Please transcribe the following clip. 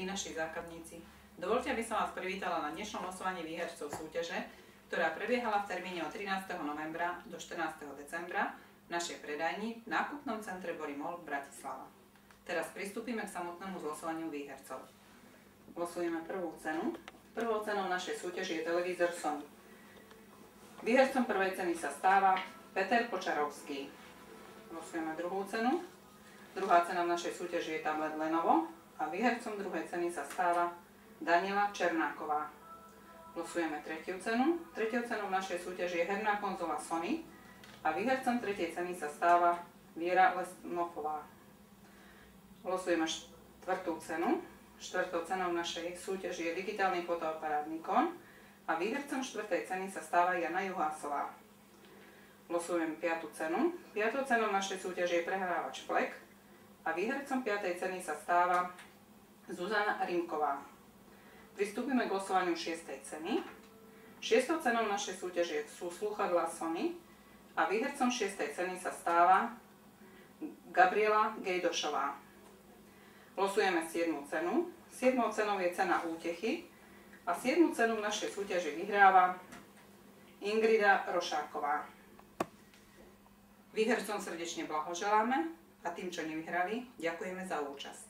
Naši zákazníci, dovolte, aby som vás privítala na dnešnom losovaní výhercov súťaže, ktorá prebiehala v termíne od 13. novembra do 14. decembra v našej predajni v nákupnom centre Borimol Bratislava. Teraz pristúpime k samotnému zlosovaniu výhercov. Losujeme prvú cenu. Prvou cenou našej súťaže je televízor Sony. Výhercom prvej ceny sa stáva Peter Počarovský. Losujeme druhú cenu. Druhá cena v našej súťaži je tablet Lenovo a výhercom druhej ceny sa stáva Daniela Černáková. Losujeme tretiu cenu. Tretiou cenou v našej súťaži je herná konzola Sony a výhercom tretej ceny sa stáva Viera Lesnofová. Losujeme štvrtú cenu. Štvrtou cenou v našej súťaži je digitálny fotoaparát Nikon a výhercom štvrtej ceny sa stáva Jana Juhásová. Losujeme piatu cenu. Piatou cenou v našej súťaži je prehrávač Flek a výhercom piatej ceny sa stáva Zuzana Rimková. Pristúpime k losovaniu šiestej ceny. Šiestou cenou v našej súťaži sú slúchadlá Sony a výhercom šiestej ceny sa stáva Gabriela Gejdošová. Losujeme 7. cenu. 7. cenou je cena útechy a 7. cenu v našej súťaži vyhráva Ingrida Rošáková. Výhercom srdečne blahoželáme a tým, čo nevyhrali, ďakujeme za účasť.